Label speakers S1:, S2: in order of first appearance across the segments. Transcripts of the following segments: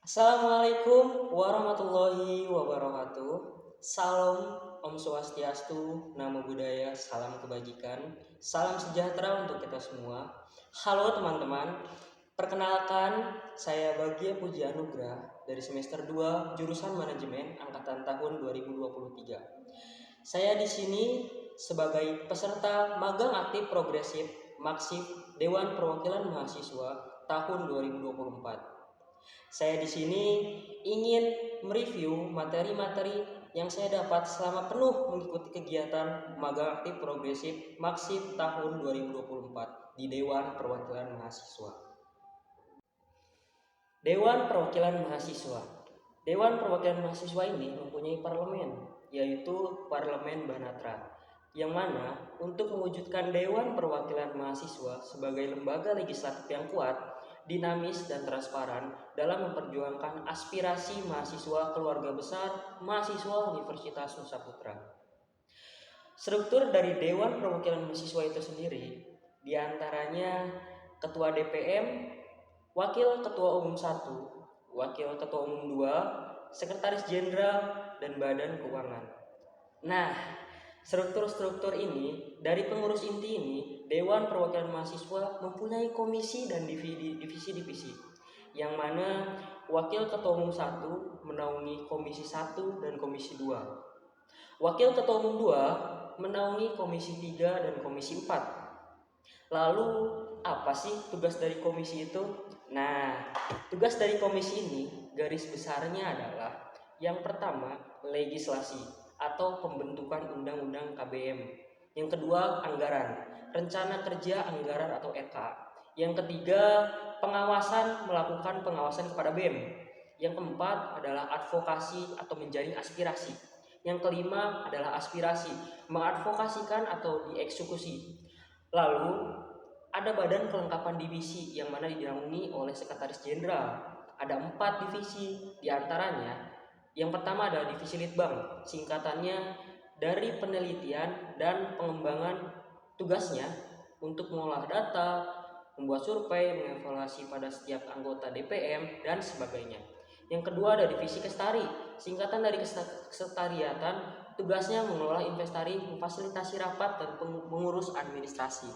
S1: Assalamualaikum warahmatullahi wabarakatuh. Salam Om Swastiastu, Namo Buddhaya, salam kebajikan, salam sejahtera untuk kita semua. Halo teman-teman, perkenalkan saya Bagja Puji Anugrah dari semester 2 jurusan manajemen angkatan tahun 2023. Saya di sini sebagai peserta magang aktif progresif Maksif Dewan Perwakilan Mahasiswa tahun 2024. Saya di sini ingin mereview materi-materi yang saya dapat selama penuh mengikuti kegiatan magang aktif progresif Maksif tahun 2024 di Dewan Perwakilan Mahasiswa. Dewan Perwakilan Mahasiswa. Dewan Perwakilan Mahasiswa ini mempunyai parlemen, yaitu Parlemen Banatra, yang mana untuk mewujudkan Dewan Perwakilan Mahasiswa sebagai lembaga legislatif yang kuat, dinamis dan transparan dalam memperjuangkan aspirasi mahasiswa keluarga besar mahasiswa Universitas Nusa Putra. Struktur dari Dewan Perwakilan Mahasiswa itu sendiri diantaranya Ketua DPM, Wakil Ketua Umum 1, Wakil Ketua Umum 2, Sekretaris Jenderal, dan Badan Keuangan. Nah, struktur-struktur ini, dari pengurus inti ini, Dewan Perwakilan Mahasiswa mempunyai komisi dan divisi-divisi, yang mana Wakil Ketua Umum 1 menaungi Komisi 1 dan Komisi 2. Wakil Ketua Umum 2 menaungi Komisi 3 dan Komisi 4. Lalu, apa sih tugas dari komisi itu? Nah, tugas dari komisi ini garis besarnya adalah yang pertama, legislasi atau pembentukan undang-undang KBM. Yang kedua, anggaran, rencana kerja anggaran atau RK. Yang ketiga, melakukan pengawasan kepada BEM. Yang keempat adalah advokasi atau menjaring aspirasi. Yang kelima adalah aspirasi, mengadvokasikan atau dieksekusi. Lalu ada badan kelengkapan divisi yang mana dinaungi oleh sekretaris jenderal. Ada 4 divisi, diantaranya yang pertama adalah divisi litbang, singkatannya dari penelitian dan pengembangan, tugasnya untuk mengolah data, membuat survei, mengevaluasi pada setiap anggota DPM, dan sebagainya. Yang kedua ada divisi kestari, singkatan dari kesetariatan, tugasnya mengelola investasi, memfasilitasi rapat, dan mengurus administrasi.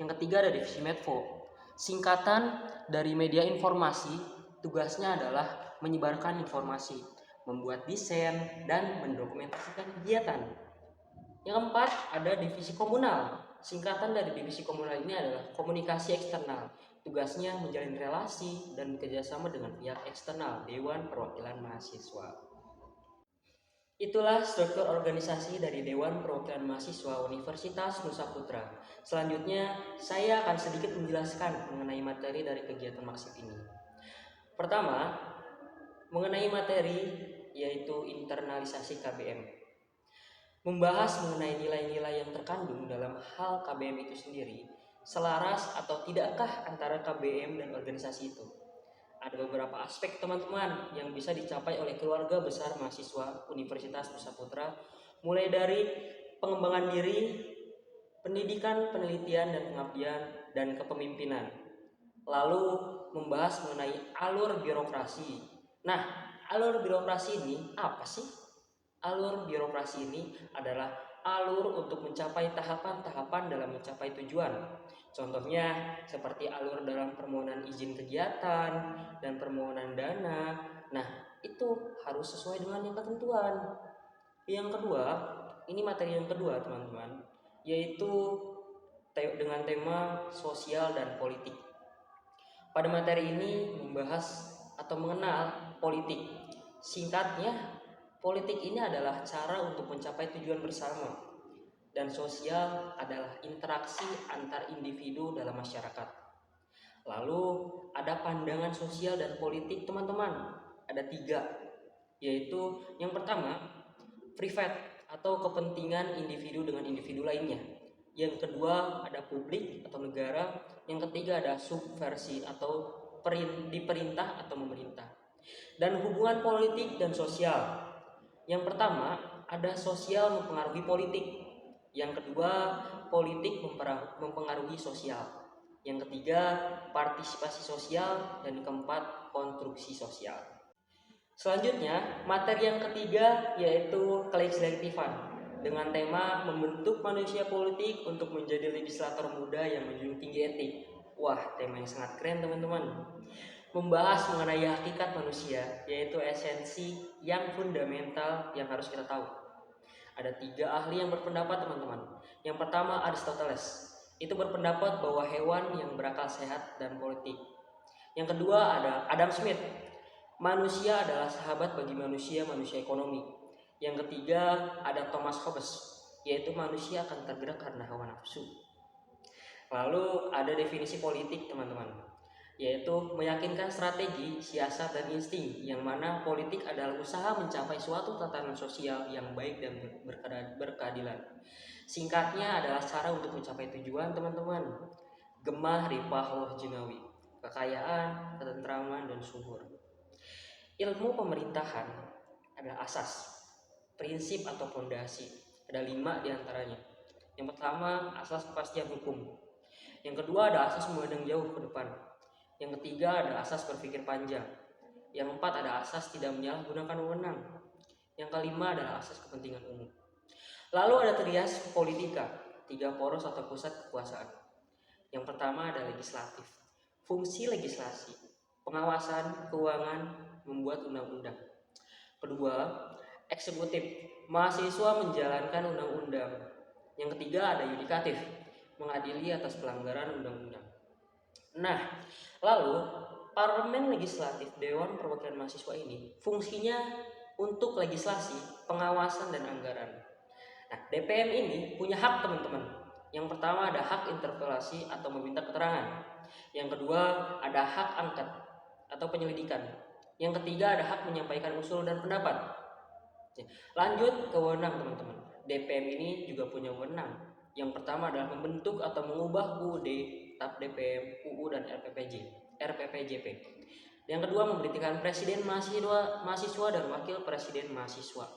S1: Yang ketiga ada divisi Medfo, singkatan dari media informasi, tugasnya adalah menyebarkan informasi, membuat desain, dan mendokumentasikan kegiatan. Yang keempat ada divisi komunal, singkatan dari divisi komunal ini adalah komunikasi eksternal, tugasnya menjalin relasi dan kerjasama dengan pihak eksternal Dewan Perwakilan Mahasiswa. Itulah struktur organisasi dari Dewan Perwakilan Mahasiswa Universitas Nusa Putra. Selanjutnya, saya akan sedikit menjelaskan mengenai materi dari kegiatan Maksif ini. Pertama, mengenai materi yaitu internalisasi KBM. Membahas mengenai nilai-nilai yang terkandung dalam hal KBM itu sendiri, selaras atau tidakkah antara KBM dan organisasi itu. Ada beberapa aspek teman-teman yang bisa dicapai oleh keluarga besar mahasiswa Universitas Nusa Putra, mulai dari pengembangan diri, pendidikan, penelitian, dan pengabdian, dan kepemimpinan. Lalu membahas mengenai alur birokrasi. Nah, alur birokrasi ini apa sih? Alur birokrasi ini adalah alur untuk mencapai tahapan-tahapan dalam mencapai tujuan. Contohnya seperti alur dalam permohonan izin kegiatan dan permohonan dana. Nah, itu harus sesuai dengan yang ketentuan. Yang kedua, ini materi yang kedua teman-teman, yaitu dengan tema sosial dan politik. Pada materi ini membahas atau mengenal politik. Singkatnya, politik ini adalah cara untuk mencapai tujuan bersama, dan sosial adalah interaksi antar individu dalam masyarakat. Lalu ada pandangan sosial dan politik teman-teman, ada 3, yaitu yang pertama private atau kepentingan individu dengan individu lainnya. Yang kedua ada publik atau negara. Yang ketiga ada subversi atau diperintah atau memerintah. Dan hubungan politik dan sosial. Yang pertama ada sosial mempengaruhi politik. Yang kedua politik mempengaruhi sosial. Yang ketiga partisipasi sosial. Dan keempat konstruksi sosial. Selanjutnya, materi yang ketiga yaitu kelegislatifan dengan tema membentuk manusia politik untuk menjadi legislator muda yang menjunjung tinggi etik. Wah, tema yang sangat keren teman-teman. Membahas mengenai hakikat manusia, yaitu esensi yang fundamental yang harus kita tahu. Ada 3 ahli yang berpendapat teman-teman. Yang pertama Aristoteles, itu berpendapat bahwa hewan yang berakal sehat dan politik. Yang kedua ada Adam Smith, manusia adalah sahabat bagi manusia, manusia ekonomi. Yang ketiga ada Thomas Hobbes, yaitu manusia akan tergerak karena hawa nafsu. Lalu ada definisi politik teman-teman, yaitu meyakinkan strategi, siasat, dan insting, yang mana politik adalah usaha mencapai suatu tatanan sosial yang baik dan berkeadilan. Singkatnya adalah cara untuk mencapai tujuan teman-teman. Gemah ripah loh jinawi, kekayaan, ketentraman, dan subur. Ilmu pemerintahan adalah asas, prinsip atau fondasi. Ada 5 diantaranya. Yang pertama, asas kepastian hukum. Yang kedua ada asas memandang jauh ke depan. Yang ketiga ada asas berpikir panjang. Yang keempat ada asas tidak menyalahgunakan wewenang. Yang kelima adalah asas kepentingan umum. Lalu ada trias politika, 3 poros atau pusat kekuasaan. Yang pertama ada legislatif, fungsi legislasi, pengawasan, keuangan, membuat undang-undang. Kedua, eksekutif, mahasiswa menjalankan undang-undang. Yang ketiga ada yudikatif, mengadili atas pelanggaran undang-undang. Nah, lalu parlemen legislatif Dewan Perwakilan Mahasiswa ini fungsinya untuk legislasi, pengawasan, dan anggaran. Nah, DPM ini punya hak teman-teman. Yang pertama ada hak interpelasi atau meminta keterangan. Yang kedua ada hak angket atau penyelidikan. Yang ketiga ada hak menyampaikan usul dan pendapat. Lanjut ke wewenang teman-teman. DPM ini juga punya wewenang. Yang pertama adalah membentuk atau mengubah UUD, TAP DPM, UU dan RPPJP. Yang kedua memberhentikan presiden mahasiswa dan wakil presiden mahasiswa.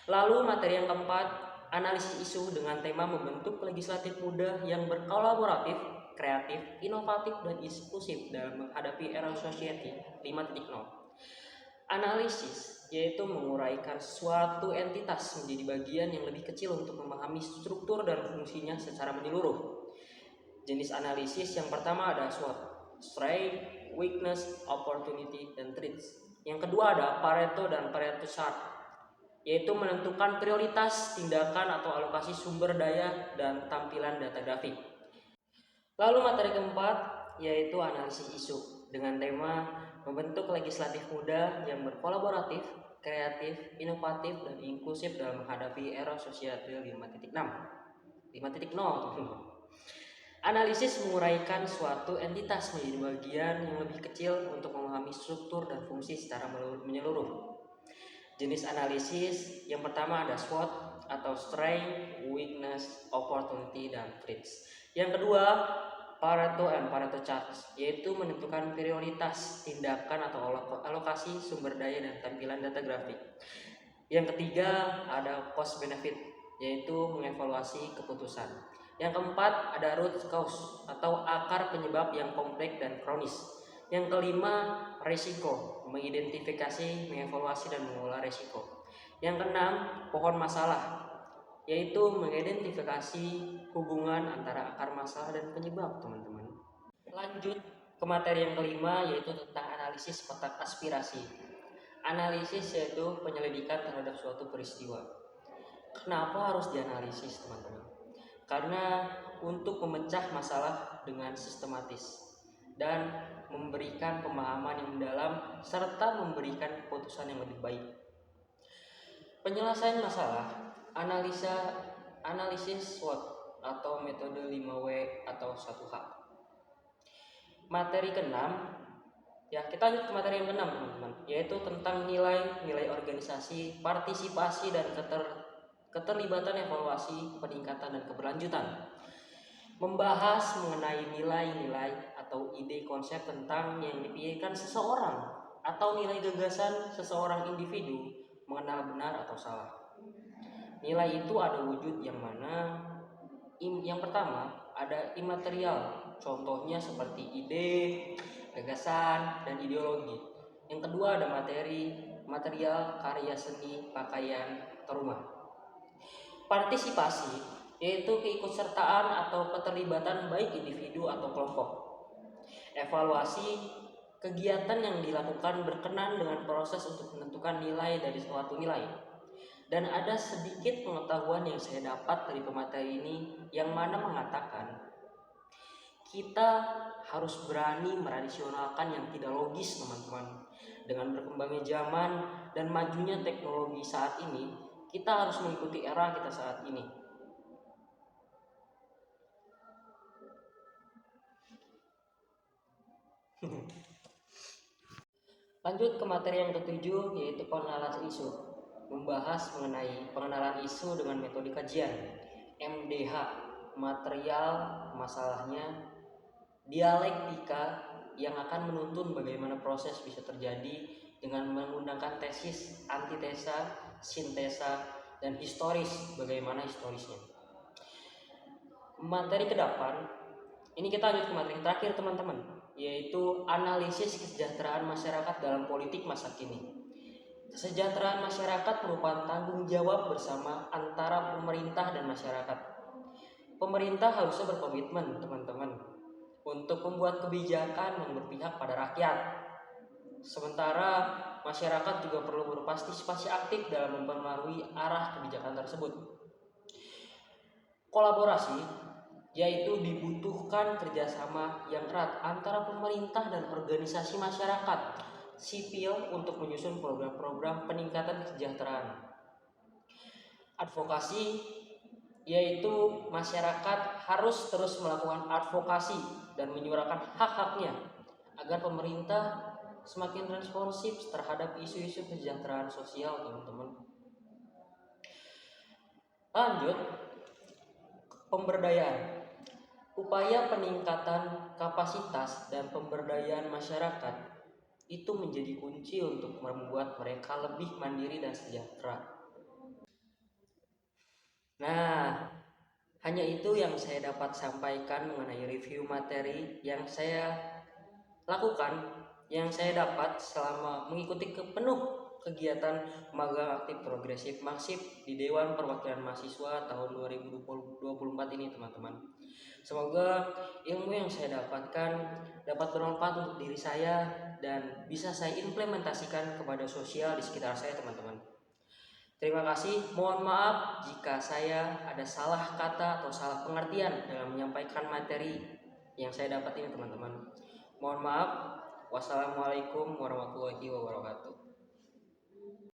S1: Lalu materi yang keempat, analisis isu dengan tema membentuk legislatif muda yang berkolaboratif, kreatif, inovatif, dan inklusif dalam menghadapi era society 5.0. Analisis yaitu menguraikan suatu entitas menjadi bagian yang lebih kecil untuk memahami struktur dan fungsinya secara menyeluruh. Jenis analisis yang pertama ada SWOT, Strength, Weakness, Opportunity, dan Threats. Yang kedua ada Pareto dan Pareto Chart, yaitu menentukan prioritas, tindakan atau alokasi sumber daya dan tampilan data grafik. Lalu materi keempat yaitu analisis isu dengan tema membentuk legislatif muda yang berkolaboratif, kreatif, inovatif, dan inklusif dalam menghadapi era society 5.0. Analisis menguraikan suatu entitas menjadi bagian yang lebih kecil untuk memahami struktur dan fungsi secara menyeluruh. Jenis analisis yang pertama ada SWOT atau Strength, Weakness, Opportunity, dan Threats. Yang kedua Pareto and Pareto Charts, yaitu menentukan prioritas, tindakan atau alokasi sumber daya dan tampilan data grafik. Yang ketiga ada Cost Benefit, yaitu mengevaluasi keputusan. Yang keempat ada Root Cause atau akar penyebab yang kompleks dan kronis. Yang kelima, resiko, mengidentifikasi, mengevaluasi, dan mengelola resiko. Yang keenam, pohon masalah, yaitu mengidentifikasi hubungan antara akar masalah dan penyebab teman-teman. Lanjut ke materi yang kelima yaitu tentang analisis kotak aspirasi. Analisis yaitu penyelidikan terhadap suatu peristiwa. Kenapa harus dianalisis teman-teman? Karena untuk memecah masalah dengan sistematis dan memberikan pemahaman yang mendalam serta memberikan keputusan yang lebih baik. Penyelesaian masalah, analisis SWOT atau metode 5W atau 1H. Materi ke-6, ya kita lanjut ke materi yang ke-6 teman-teman, yaitu tentang nilai organisasi, partisipasi, dan keterlibatan, evaluasi, peningkatan, dan keberlanjutan. Membahas mengenai nilai-nilai atau ide konsep tentang yang dipikirkan seseorang atau nilai gagasan seseorang individu mengenal benar atau salah. Nilai itu ada wujud yang mana yang pertama ada imaterial, contohnya seperti ide, gagasan, dan ideologi. Yang kedua ada material, karya seni, pakaian, atau rumah. Partisipasi yaitu keikutsertaan atau keterlibatan baik individu atau kelompok. Evaluasi kegiatan yang dilakukan berkenan dengan proses untuk menentukan nilai dari suatu nilai. Dan ada sedikit pengetahuan yang saya dapat dari pemateri ini yang mana mengatakan kita harus berani merasionalkan yang tidak logis, teman-teman. Dengan berkembangnya zaman dan majunya teknologi saat ini, kita harus mengikuti era kita saat ini. Lanjut ke materi yang ketujuh, yaitu pengenalan isu. Membahas mengenai pengenalan isu dengan metode kajian MDH, material masalahnya, dialektika yang akan menuntun bagaimana proses bisa terjadi dengan menggunakan tesis, antitesa, sintesa, dan historis, bagaimana historisnya. Materi ke-8, ini kita lanjut ke materi terakhir, teman-teman, yaitu analisis kesejahteraan masyarakat dalam politik masa kini. Kesejahteraan masyarakat merupakan tanggung jawab bersama antara pemerintah dan masyarakat. Pemerintah harusnya berkomitmen, teman-teman, untuk membuat kebijakan yang berpihak pada rakyat. Sementara masyarakat juga perlu berpartisipasi aktif dalam mempengaruhi arah kebijakan tersebut. Kolaborasi yaitu dibutuhkan kerjasama yang erat antara pemerintah dan organisasi masyarakat sipil untuk menyusun program-program peningkatan kesejahteraan. Advokasi yaitu masyarakat harus terus melakukan advokasi dan menyuarakan hak-haknya agar pemerintah semakin responsif terhadap isu-isu kesejahteraan sosial, teman-teman. Lanjut, pemberdayaan. Upaya peningkatan kapasitas dan pemberdayaan masyarakat itu menjadi kunci untuk membuat mereka lebih mandiri dan sejahtera. Nah, hanya itu yang saya dapat sampaikan mengenai review materi yang saya lakukan, yang saya dapat selama mengikuti penuh kegiatan magang aktif progresif masif di Dewan Perwakilan Mahasiswa tahun 2024 ini, teman-teman. Semoga ilmu yang saya dapatkan dapat bermanfaat untuk diri saya dan bisa saya implementasikan kepada sosial di sekitar saya, teman-teman. Terima kasih. Mohon maaf jika saya ada salah kata atau salah pengertian dalam menyampaikan materi yang saya dapat ini, teman-teman. Mohon maaf. Wassalamualaikum warahmatullahi wabarakatuh.